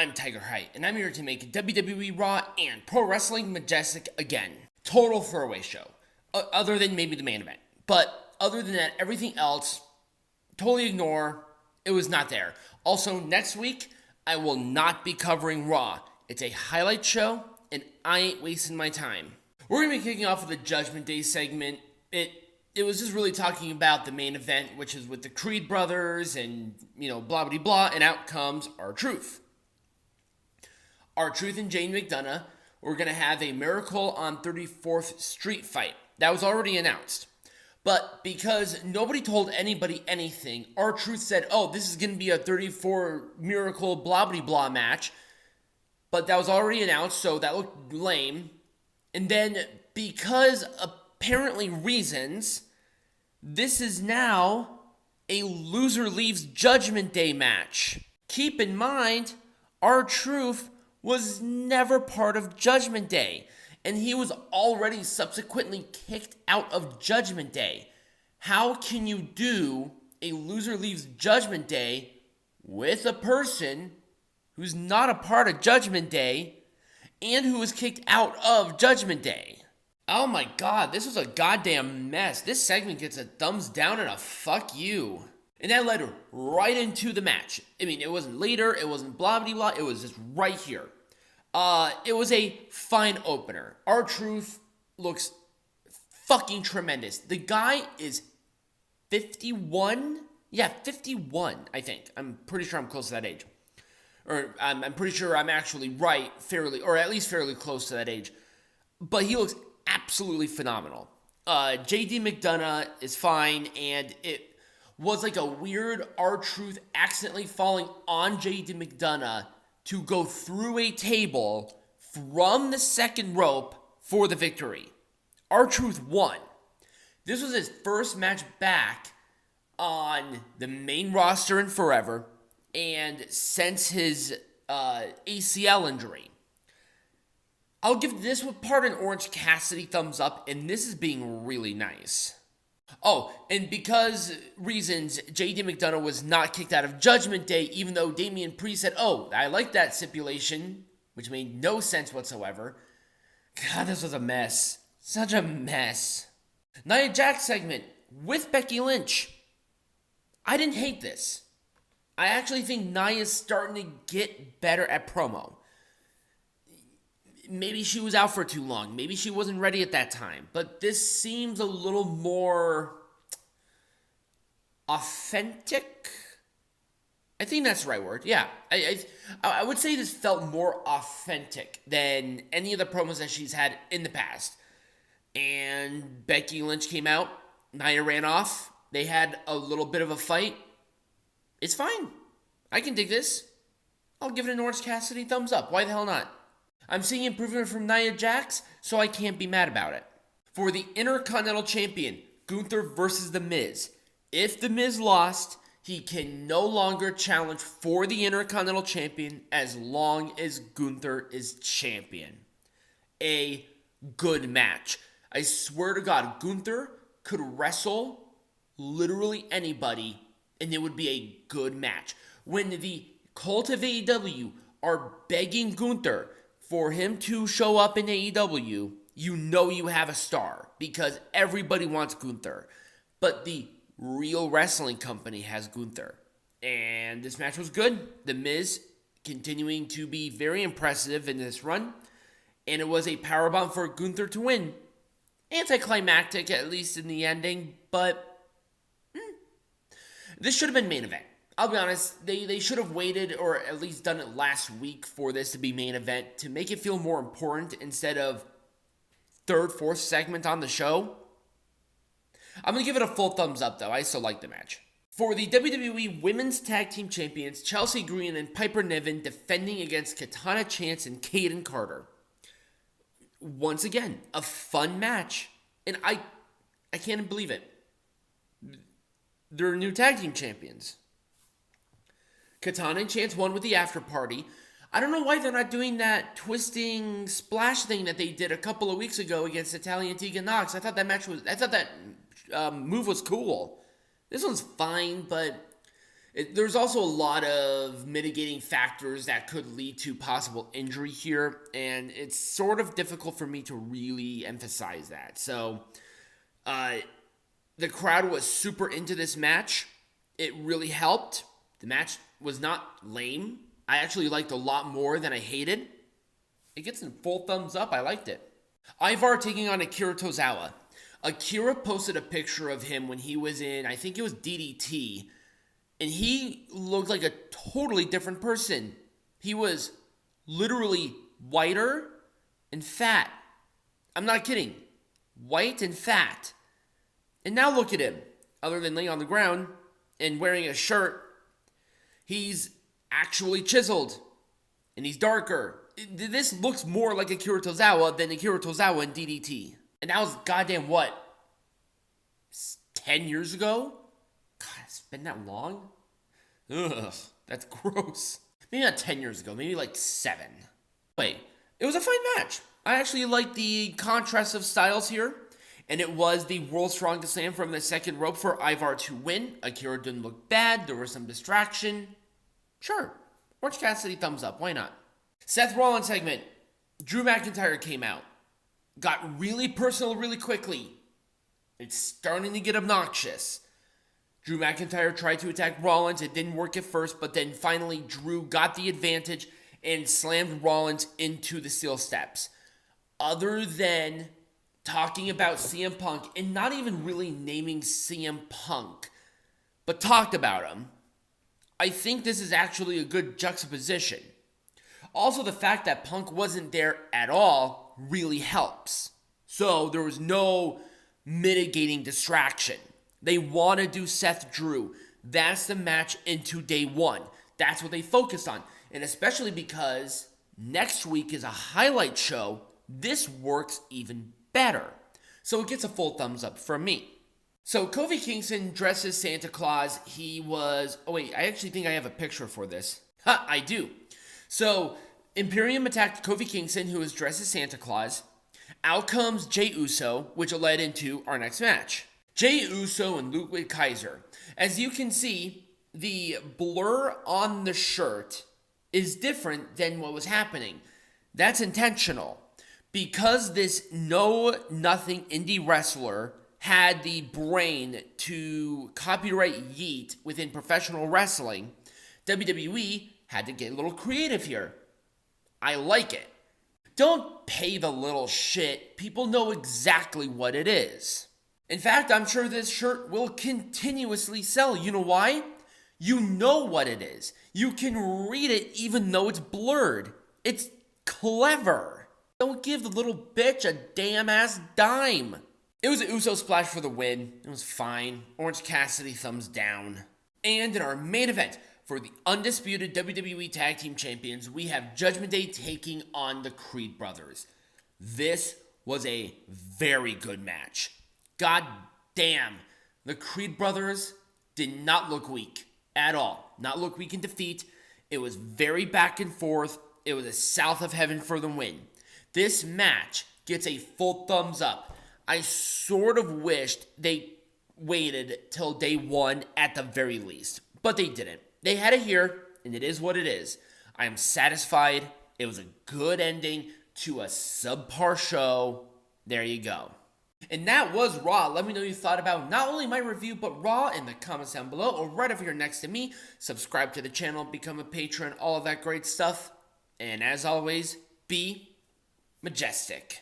I'm Tigerhite, and I'm here to make WWE Raw and Pro Wrestling majestic again. Total throwaway show, other than maybe the main event. But other than that, everything else, totally ignore. It was not there. Also, next week, I will not be covering Raw. It's a highlight show, and I ain't wasting my time. We're going to be kicking off with the Judgment Day segment. It was just really talking about the main event, which is with the Creed brothers and, blah, blah, blah, and out comes R-Truth. R-Truth and JD McDonagh were going to have a Miracle on 34th Street fight. That was already announced. But because nobody told anybody anything, R-Truth said, this is going to be a 34 Miracle blah, blah, blah match. But that was already announced, so that looked lame. And then, because apparently reasons, this is now a loser leaves Judgment Day match. Keep in mind, R-Truth was never part of Judgment Day, and he was already subsequently kicked out of Judgment Day. How can you do a loser leaves Judgment Day with a person who's not a part of Judgment Day and who was kicked out of Judgment Day? Oh my god, this was a goddamn mess. This segment gets a thumbs down and a fuck you. And that led right into the match. I mean, it wasn't later, it wasn't blah blah blah, it was just right here. It was a fine opener. R-Truth looks fucking tremendous. The guy is 51? Yeah, 51, I think. I'm pretty sure I'm close to that age. Or I'm pretty sure I'm actually right, or at least fairly close to that age. But he looks absolutely phenomenal. JD McDonagh is fine, and it was like a weird R-Truth accidentally falling on JD McDonagh to go through a table from the second rope for the victory. R-Truth won. This was his first match back on the main roster in forever, and since his ACL injury. I'll give this part an Orange Cassidy thumbs up, and this is being really nice. And because reasons, JD McDonagh was not kicked out of Judgment Day, even though Damian Priest said, I like that stipulation, which made no sense whatsoever. God, this was a mess. Such a mess. Nia Jax segment with Becky Lynch. I didn't hate this. I actually think Nia's starting to get better at promo. Maybe she was out for too long. Maybe she wasn't ready at that time. But this seems a little more authentic. I think that's the right word. Yeah. I would say this felt more authentic than any of the promos that she's had in the past. And Becky Lynch came out. Nia ran off. They had a little bit of a fight. It's fine. I can dig this. I'll give it an Orange Cassidy thumbs up. Why the hell not? I'm seeing improvement from Nia Jax, so I can't be mad about it. For the Intercontinental Champion, Gunther versus The Miz. If The Miz lost, he can no longer challenge for the Intercontinental Champion as long as Gunther is champion. A good match. I swear to God, Gunther could wrestle literally anybody, and it would be a good match. When the cult of AEW are begging Gunther for him to show up in AEW, you know you have a star, because everybody wants Gunther. But the real wrestling company has Gunther. And this match was good. The Miz continuing to be very impressive in this run. And it was a powerbomb for Gunther to win. Anticlimactic, at least in the ending, but this should have been main event. I'll be honest, they should have waited or at least done it last week for this to be main event to make it feel more important instead of third, fourth segment on the show. I'm going to give it a full thumbs up though. I still like the match. For the WWE Women's Tag Team Champions, Chelsea Green and Piper Niven defending against Katana Chance and Kaden Carter. Once again, a fun match. And I can't believe it. They're new tag team champions. Katana and Chance won with the after party. I don't know why they're not doing that twisting splash thing that they did a couple of weeks ago against Natalya and Tegan Nox. I thought that move was cool. This one's fine, but There's also a lot of mitigating factors that could lead to possible injury here, and it's sort of difficult for me to really emphasize that. So, the crowd was super into this match. It really helped. The match was not lame. I actually liked a lot more than I hated. It gets a full thumbs up. I liked it. Ivar taking on Akira Tozawa. Akira posted a picture of him when he was in, I think it was DDT, and he looked like a totally different person. He was literally whiter and fat. I'm not kidding. White and fat. And now look at him. Other than laying on the ground and wearing a shirt, he's actually chiseled. And he's darker. This looks more like Akira Tozawa than Akira Tozawa in DDT. And that was goddamn what? 10 years ago? God, it's been that long? Ugh, that's gross. Maybe not 10 years ago, maybe like 7. Wait, it was a fine match. I actually liked the contrast of styles here. And it was the World's Strongest Slam from the second rope for Ivar to win. Akira didn't look bad. There was some distraction. Sure. Orange Cassidy, thumbs up. Why not? Seth Rollins segment. Drew McIntyre came out. Got really personal really quickly. It's starting to get obnoxious. Drew McIntyre tried to attack Rollins. It didn't work at first, but then finally Drew got the advantage and slammed Rollins into the steel steps. Other than talking about CM Punk and not even really naming CM Punk, but talked about him, I think this is actually a good juxtaposition. Also, the fact that Punk wasn't there at all really helps. So there was no mitigating distraction. They want to do Seth Drew. That's the match into day one. That's what they focused on. And especially because next week is a highlight show, this works even better. So it gets a full thumbs up from me. So Kofi Kingston dressed as Santa Claus. He was... Oh wait, I actually think I have a picture for this. Ha, I do. So Imperium attacked Kofi Kingston, who was dressed as Santa Claus. Out comes Jey Uso, which led into our next match. Jey Uso and Ludwig Kaiser. As you can see, the blur on the shirt is different than what was happening. That's intentional. Because this know-nothing indie wrestler had the brain to copyright yeet within professional wrestling, WWE had to get a little creative here. I like it. Don't pay the little shit. People know exactly what it is. In fact, I'm sure this shirt will continuously sell. You know why? You know what it is. You can read it even though it's blurred. It's clever. Don't give the little bitch a damn ass dime. It was an Uso splash for the win. It was fine. Orange Cassidy thumbs down. And in our main event, for the undisputed WWE Tag Team Champions, we have Judgment Day taking on the Creed Brothers. This was a very good match. God damn, the Creed Brothers did not look weak at all. Not look weak in defeat. It was very back and forth. It was a south of heaven for the win. This match gets a full thumbs up. I sort of wished they waited till day one at the very least, but they didn't. They had it here, and it is what it is. I am satisfied. It was a good ending to a subpar show. There you go. And that was Raw. Let me know what you thought about not only my review, but Raw in the comments down below or right over here next to me. Subscribe to the channel, become a patron, all of that great stuff. And as always, be majestic.